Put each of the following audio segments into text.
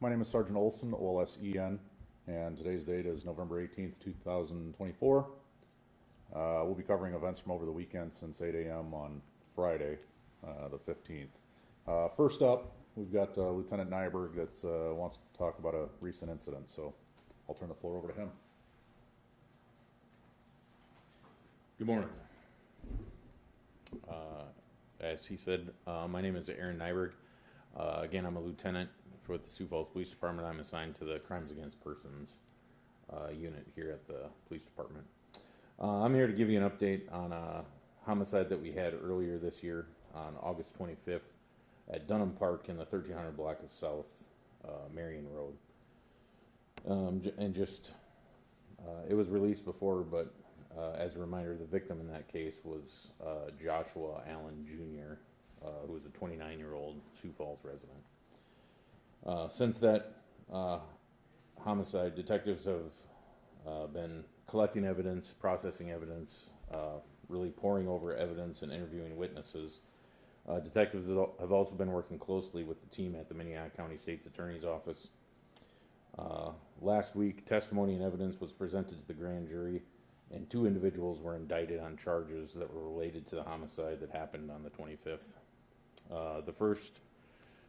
My name is Sergeant Olson, O-L-S-E-N, and today's date is November 18th, 2024. We'll be covering events from over the weekend since 8 a.m. on Friday, the 15th. First up, we've got Lieutenant Nyberg that wants to talk about a recent incident, so I'll turn the floor over to him. Good morning. As he said, my name is Aaron Nyberg. Again, I'm a lieutenant with the Sioux Falls Police Department. I'm assigned to the Crimes Against Persons unit here at the police department. I'm here to give you an update on a homicide that we had earlier this year on August 25th at Dunham Park in the 1300 block of South Marion Road. It was released before, but as a reminder, the victim in that case was Joshua Allen Jr., who was a 29-year-old Sioux Falls resident. Since that homicide, detectives have been collecting evidence, processing evidence, really poring over evidence and interviewing witnesses. Detectives have also been working closely with the team at the Minnehaha County State's Attorney's Office. Last week, testimony and evidence was presented to the grand jury, and 2 individuals were indicted on charges that were related to the homicide that happened on the 25th. The first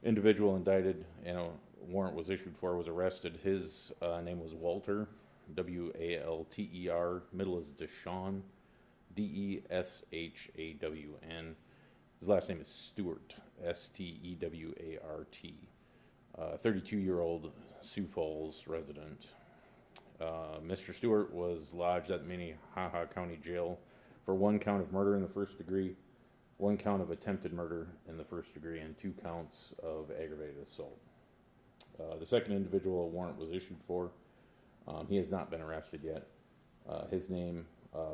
individual indicted and a warrant was issued for was arrested. His name was Walter, W-A-L-T-E-R, middle is Deshawn, D-E-S-H-A-W-N. His last name is Stewart, S-T-E-W-A-R-T. 32-year-old Sioux Falls resident. Mr. Stewart was lodged at Minnehaha County Jail for 1 count of murder in the first degree, 1 count of attempted murder in the first degree, and 2 counts of aggravated assault. The second individual a warrant was issued for. He has not been arrested yet. His name,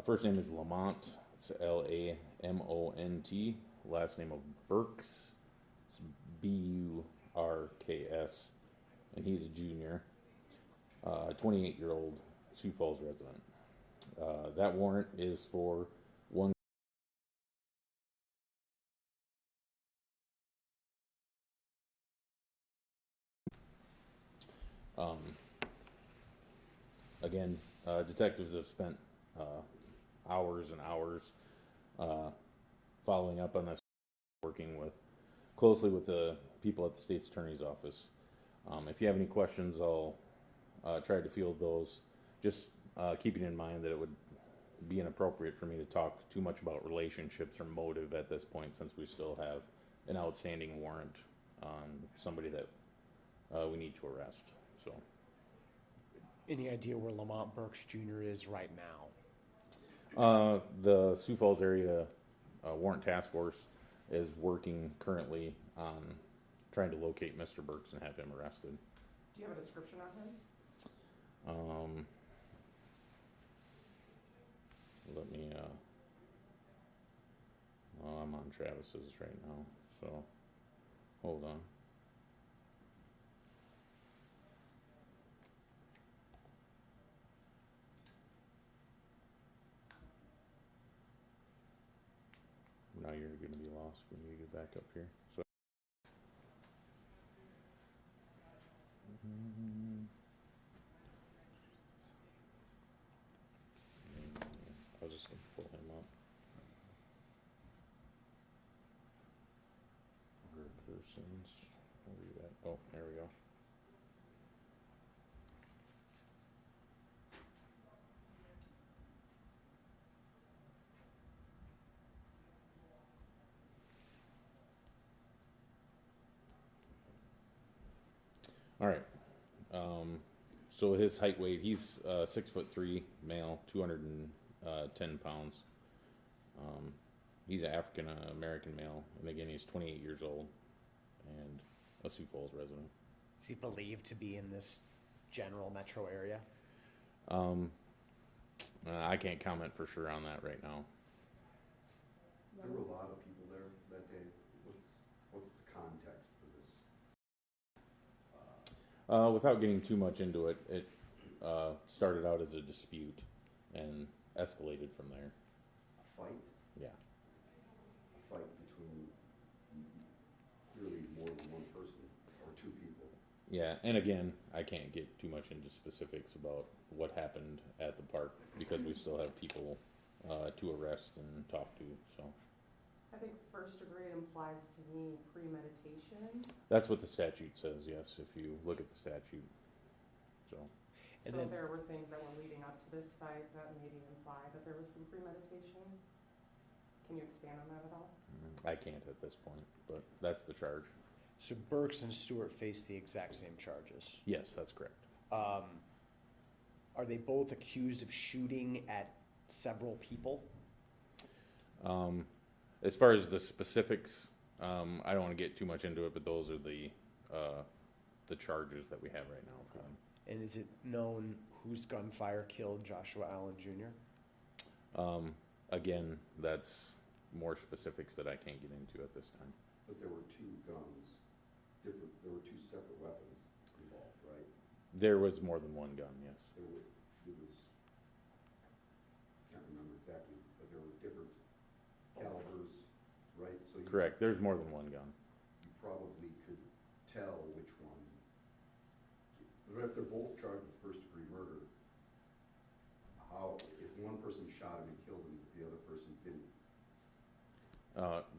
first name is Lamont. It's L-A-M-O-N-T. Last name of Burks. It's B-U-R-K-S. And he's a junior. 28-year-old Sioux Falls resident. That warrant is for 1. Again, detectives have spent hours and hours following up on this, working closely with the people at the State's Attorney's Office. If you have any questions, I'll try to field those. Just keeping in mind that it would be inappropriate for me to talk too much about relationships or motive at this point, since we still have an outstanding warrant on somebody that we need to arrest. So, any idea where Lamont Burks Jr. is right now? The Sioux Falls area warrant task force is working currently on trying to locate Mr. Burks and have him arrested. Do you have a description on him? Let me, I'm on Travis's right now, so hold on. Now you're going to be lost when you get back up here. So. I was just going to pull him up. Persons. Where are you at? Oh, there we go. All right. So his height, weight, he's 6'3", male, 210 pounds. He's an African American male, and again, he's 28 years old and a Sioux Falls resident. Is he believed to be in this general metro area? I can't comment for sure on that right now. There were a lot of people there that day. What's the context for this? Without getting too much into it, it started out as a dispute and escalated from there. A fight? Yeah. A fight between clearly more than one person or 2 people. Yeah, and again, I can't get too much into specifics about what happened at the park because we still have people to arrest and talk to, so. I think first degree implies to me premeditation. That's what the statute says, yes, if you look at the statute, so. And So then- if there were things that were leading up to this fight that maybe imply that there was some premeditation, can you expand on that at all? I can't at this point, but that's the charge. So Burks and Stewart face the exact same charges. Yes, that's correct. Are they both accused of shooting at several people? As far as the specifics, I don't wanna get too much into it, but those are the charges that we have right now for them. And is it known whose gunfire killed Joshua Allen Jr.? Again, that's more specifics that I can't get into at this time. But there were two guns, there were two separate weapons involved, right? There was more than one gun, yes. Can't remember exactly, but there were different calibers, right? So you Correct, there's more than one gun. You probably could tell which one. But if they're both charged with first degree murder, how, if one person shot him and killed him, but the other person didn't?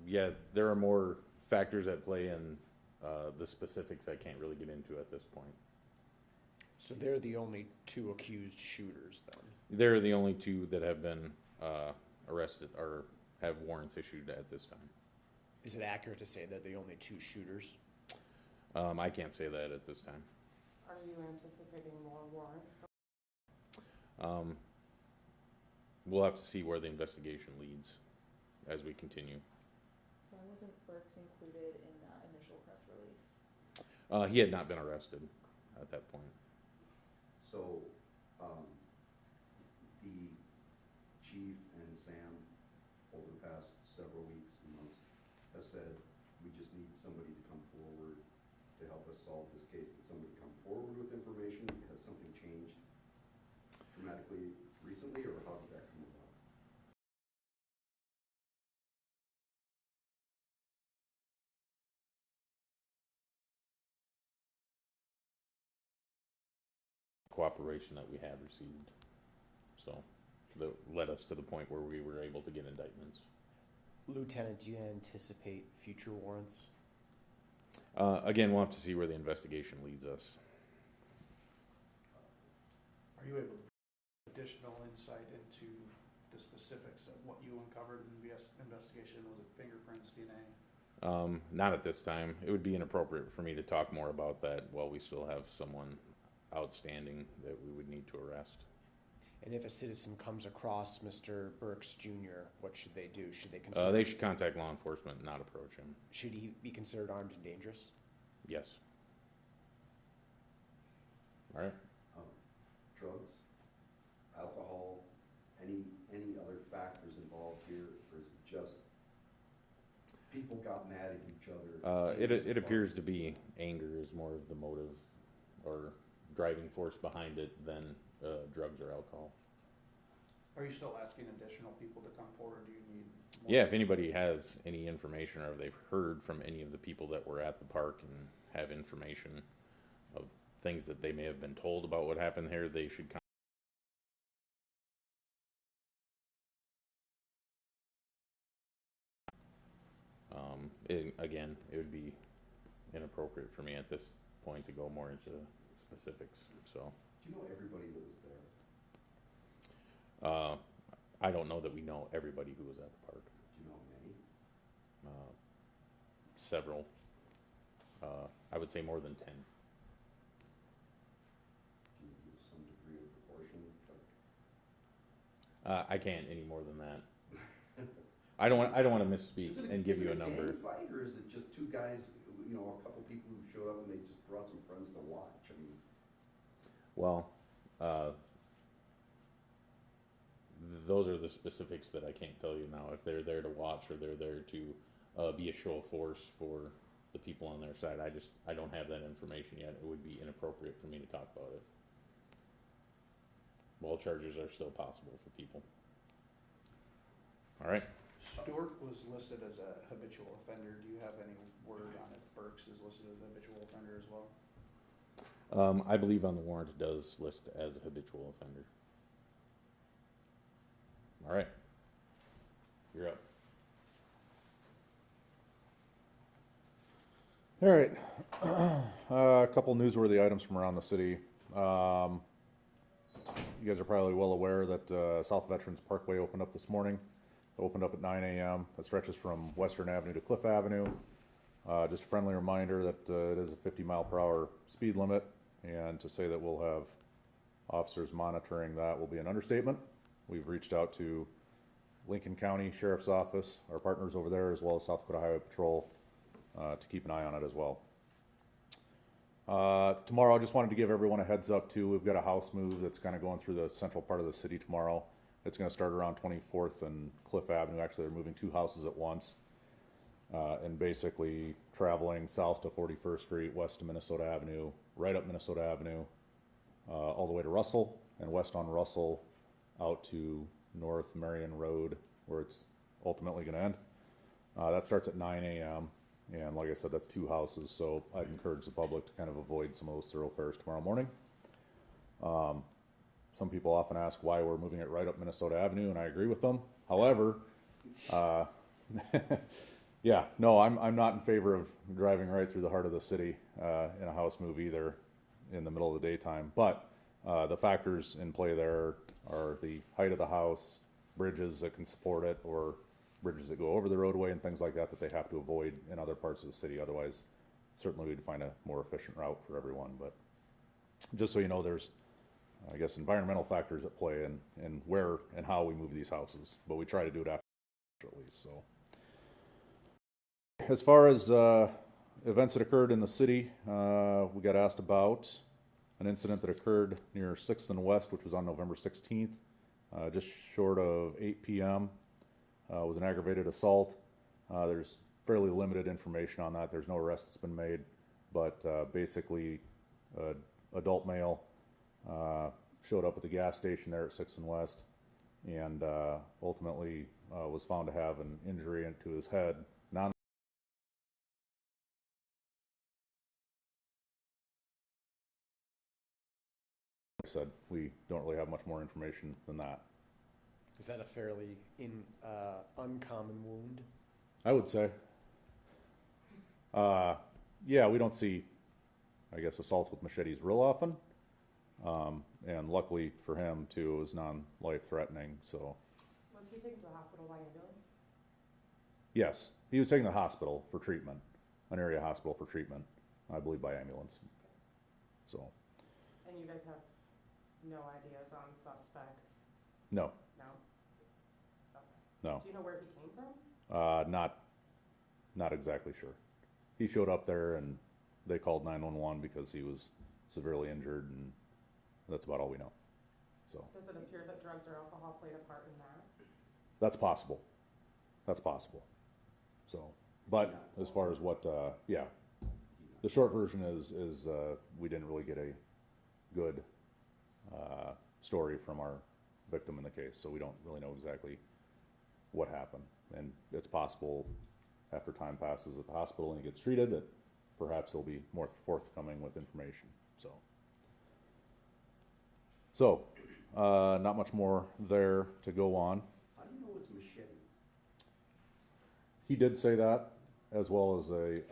Yeah, there are more factors at play, and the specifics I can't really get into at this point. So they're the only two accused shooters then? They're the only two that have been arrested or have warrants issued at this time. Is it accurate to say they're the only two shooters? I can't say that at this time. Are you anticipating more warrants? We'll have to see where the investigation leads as we continue. Why wasn't Burks included in that initial press release? He had not been arrested at that point. So, the chief and Sam, over the past several weeks and months, have said, we just need somebody to come forward to help us solve this case. Did somebody come forward with information? Has something changed dramatically recently, or how did that come about? Cooperation that we had received, so that led us to the point where we were able to get indictments. Lieutenant, do you anticipate future warrants? Again, we'll have to see where the investigation leads us. Are you able to provide additional insight into the specifics of what you uncovered in the investigation? Was it fingerprints, DNA? Not at this time. It would be inappropriate for me to talk more about that while we still have someone outstanding that we would need to arrest. And if a citizen comes across Mr. Burks Jr., what should they do? Should they consider? They should contact law enforcement, not approach him. Should he be considered armed and dangerous? Yes. All right. Drugs, alcohol, any other factors involved here, or is it just people got mad at each other? It appears to be anger is more of the motive or driving force behind it than drugs or alcohol. Are you still asking additional people to come forward? Do you need more? Yeah, if anybody has any information or if they've heard from any of the people that were at the park and have information of things that they may have been told about what happened here, they should come. Again, it would be inappropriate for me at this point to go more into specifics, so. Do you know everybody that was there? I don't know that we know everybody who was at the park. Do you know many? Several. I would say more than 10. Can you give some degree of proportion? I can't any more than that. I don't want to misspeak Is it and give you a Is it number. gang fight, or is it just two guys, you know, a couple people who showed up and they just brought some friends to watch? I mean, Well, those are the specifics that I can't tell you now. If they're there to watch or they're there to be a show of force for the people on their side, I don't have that information yet. It would be inappropriate for me to talk about it. Well, charges are still possible for people. All right. Stewart was listed as a habitual offender. Do you have any word on if Burks is listed as a habitual offender as well? I believe on the warrant it does list as a habitual offender. All right. You're up. All right. A couple newsworthy items from around the city. You guys are probably well aware that South Veterans Parkway opened up this morning. It opened up at 9 a.m. It stretches from Western Avenue to Cliff Avenue. Just a friendly reminder that it is a 50-mile-per-hour speed limit, and to say that we'll have officers monitoring that will be an understatement. We've reached out to Lincoln County Sheriff's Office, our partners over there, as well as South Dakota Highway Patrol, to keep an eye on it as well. Tomorrow, I just wanted to give everyone a heads up too. We've got a house move that's kind of going through the central part of the city tomorrow. It's going to start around 24th and Cliff Avenue. Actually, they're moving two houses at once, and basically traveling south to 41st Street, west to Minnesota Avenue, right up Minnesota Avenue, all the way to Russell, and west on Russell out to North Marion Road, where it's ultimately going to end. That starts at 9 a.m. And like I said, that's two houses, so I'd encourage the public to kind of avoid some of those thoroughfares tomorrow morning. Some people often ask why we're moving it right up Minnesota Avenue, and I agree with them. However, yeah, no, I'm not in favor of driving right through the heart of the city in a house move either in the middle of the daytime. But the factors in play there are the height of the house, bridges that can support it, or bridges that go over the roadway and things like that that they have to avoid in other parts of the city. Otherwise, certainly we'd find a more efficient route for everyone. But just so you know, there's, I guess, environmental factors at play in where and how we move these houses. But we try to do it after at least. So as far as events that occurred in the city, we got asked about an incident that occurred near 6th and West, which was on November 16th, just short of 8 p.m. It was an aggravated assault. There's fairly limited information on that. There's no arrest that's been made, but basically, adult male showed up at the gas station there at 6th and West, and ultimately was found to have an injury to his head. Like I said, we don't really have much more information than that. Is that a fairly uncommon wound? I would say. Yeah, we don't see, I guess, assaults with machetes real often. And luckily for him, too, it was non-life threatening, so. Was he taken to the hospital by ambulance? Yes, he was taken to the hospital for treatment, an area hospital for treatment, I believe by ambulance. So. And you guys have no ideas on suspect? No. No? Okay. No. Do you know where he came from? Not exactly sure. He showed up there and they called 911 because he was severely injured, and that's about all we know. So. Does it appear that drugs or alcohol played a part in that? That's possible. That's possible. So, but as far as what, yeah, the short version is we didn't really get a good story from our victim in the case, so we don't really know exactly what happened. And it's possible after time passes at the hospital and he gets treated that perhaps he'll be more forthcoming with information. So not much more there to go on. How do you know it's machete? He did say that, as well as an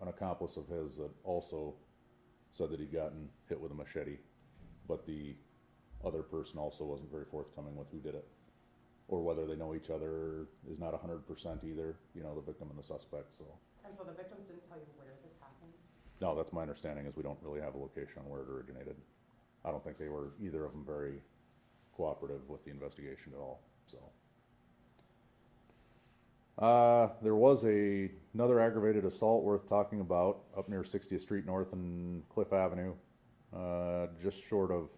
accomplice of his that also said that he'd gotten hit with a machete, but the other person also wasn't very forthcoming with who did it, or whether they know each other is not 100% either, you know, the victim and the suspect. So. And so the victims didn't tell you where this happened? No, that's my understanding, is we don't really have a location on where it originated. I don't think they were, either of them, very cooperative with the investigation at all, so. There was another aggravated assault worth talking about up near 60th Street North and Cliff Avenue, just short of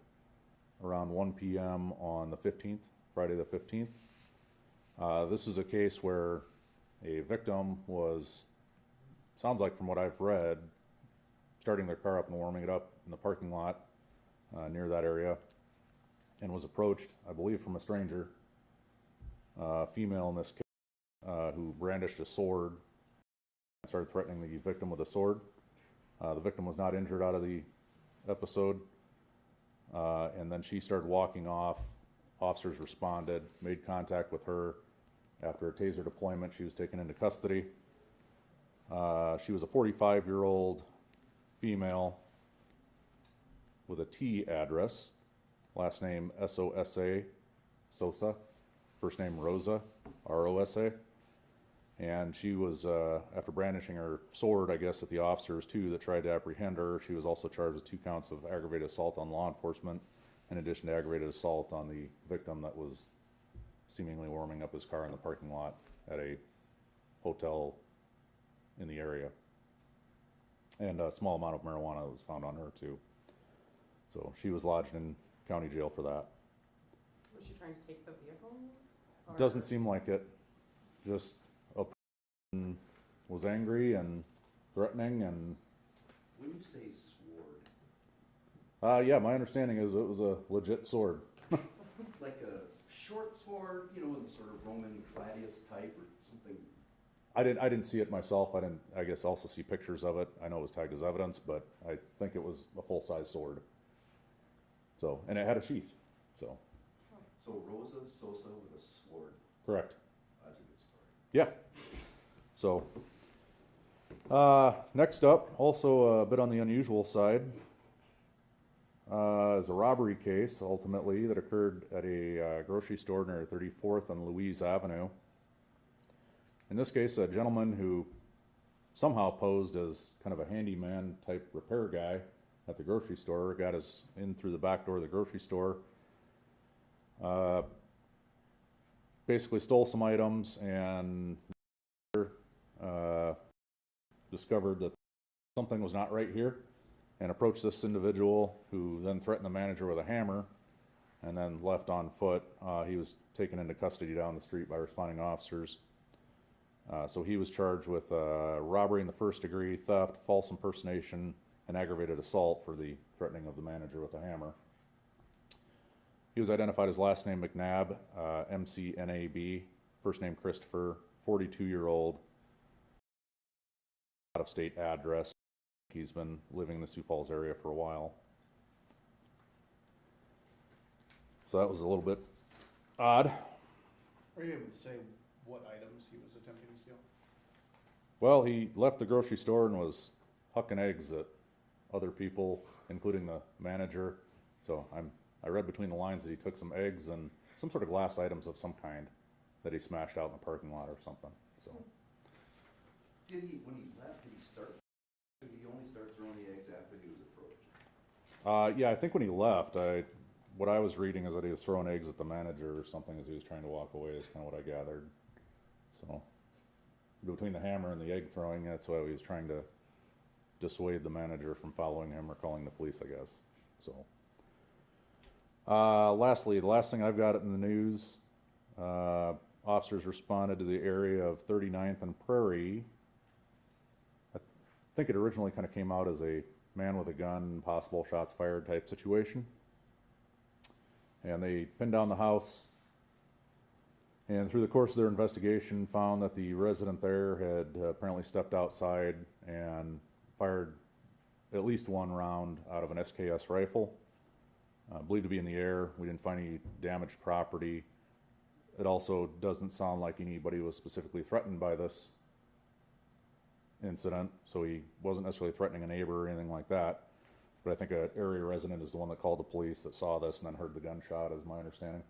around 1 p.m. on the 15th, Friday the 15th. This is a case where a victim was, sounds like from what I've read, starting their car up and warming it up in the parking lot near that area, and was approached, I believe, from a stranger, female in this case, who brandished a sword and started threatening the victim with a sword. The victim was not injured out of the episode. And then she started walking off. Officers responded, made contact with her. After a taser deployment, she was taken into custody. She was a 45-year-old female with a T address, last name S-O-S-A, Sosa, first name Rosa, R-O-S-A. And she was, after brandishing her sword, I guess, at the officers too that tried to apprehend her, she was also charged with 2 counts of aggravated assault on law enforcement, in addition to aggravated assault on the victim that was seemingly warming up his car in the parking lot at a hotel in the area. And a small amount of marijuana was found on her too. So she was lodged in county jail for that. Was she trying to take the vehicle? Or- Doesn't seem like it. Just a person was angry and threatening and, When you say sword, yeah, my understanding is it was a legit sword. like a short sword, you know, in the sort of Roman gladius type or something? I didn't see it myself. I guess also see pictures of it. I know it was tagged as evidence, but I think it was a full-size sword. So, and it had a sheath. So, So Rosa Sosa with a sword, correct. that's a good story. Yeah. So, next up, also a bit on the unusual side, is a robbery case, ultimately, that occurred at a grocery store near 34th and Louise Avenue. In this case, a gentleman who somehow posed as kind of a handyman type repair guy at the grocery store got us in through the back door of the grocery store. Basically stole some items and discovered that something was not right here and approached this individual, who then threatened the manager with a hammer and then left on foot. He was taken into custody down the street by responding officers. So he was charged with robbery in the first degree, theft, false impersonation, and aggravated assault for the threatening of the manager with a hammer. He was identified as last name McNabb, M-C-N-A-B, first name Christopher, 42-year-old, out-of-state address. He's been living in the Sioux Falls area for a while. So that was a little bit odd. Are you able to say what items he was attempting to steal? Well, he left the grocery store and was hucking eggs at other people, including the manager. So I read between the lines that he took some eggs and some sort of glass items of some kind that he smashed out in the parking lot or something. So Did he, when he left, did he only start throwing the eggs after he was approached? yeah, I think when he left, what I was reading is that he was throwing eggs at the manager or something as he was trying to walk away, is kind of what I gathered. So between the hammer and the egg throwing, that's why he was trying to dissuade the manager from following him or calling the police, I guess. So lastly, the last thing I've got in the news, officers responded to the area of 39th and Prairie. I think it originally kind of came out as a man with a gun, possible shots fired type situation. And they pinned down the house, and through the course of their investigation found that the resident there had apparently stepped outside and fired at least one round out of an SKS rifle, believed to be in the air. We didn't find any damaged property. It also doesn't sound like anybody was specifically threatened by this incident, so he wasn't necessarily threatening a neighbor or anything like that. But I think an area resident is the one that called the police that saw this and then heard the gunshot, is my understanding.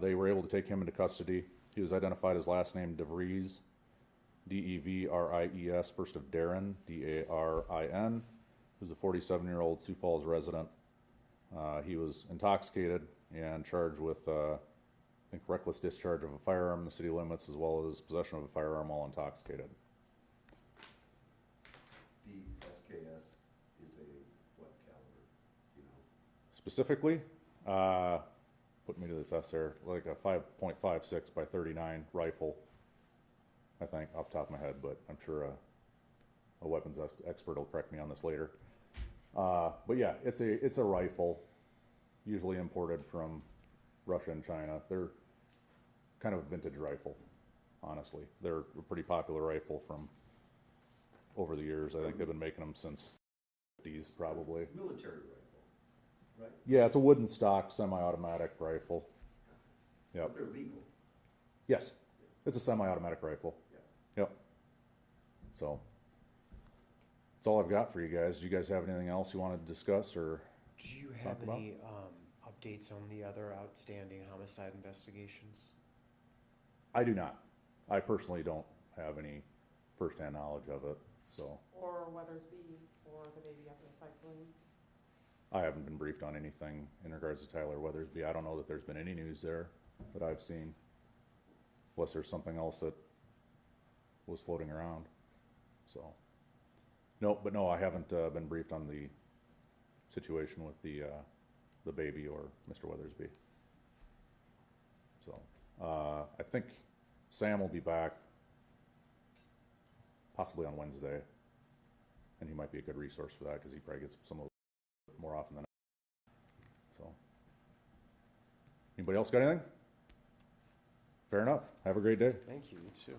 They were able to take him into custody. He was identified as last name DeVries, D-E-V-R-I-E-S, first of Darin, D-A-R-I-N, who's a 47-year-old Sioux Falls resident. He was intoxicated and charged with, I think, reckless discharge of a firearm in the city limits, as well as possession of a firearm while intoxicated. The SKS is a what caliber, you know? Specifically, put me to the test there, like a 5.56 by 39 rifle, I think, off the top of my head, but I'm sure a weapons expert will correct me on this later. But yeah, it's a rifle, usually imported from Russia and China. They're kind of a vintage rifle, honestly. They're a pretty popular rifle from over the years. I think they've been making them since these probably. Military rifle, right? Yeah, it's a wooden stock semi-automatic rifle. Yep. But they're legal. Yes, it's a semi-automatic rifle. Yeah. Yep. So that's all I've got for you guys. Do you guys have anything else you want to discuss or? Do you have Talk about? any, updates on the other outstanding homicide investigations? I do not. I personally don't have any firsthand knowledge of it, so Or Weathersby, or the baby up recycling? I haven't been briefed on anything in regards to Tyler Weathersby. I don't know that there's been any news there that I've seen. Unless there's something else that was floating around, so. No, but no, I haven't, been briefed on the situation with the baby or Mr. Weathersby. So, I think Sam will be back possibly on Wednesday. And he might be a good resource for that, cause he probably gets some of it more often than so. Anybody else got anything? Fair enough. Have a great day. Thank you, you too.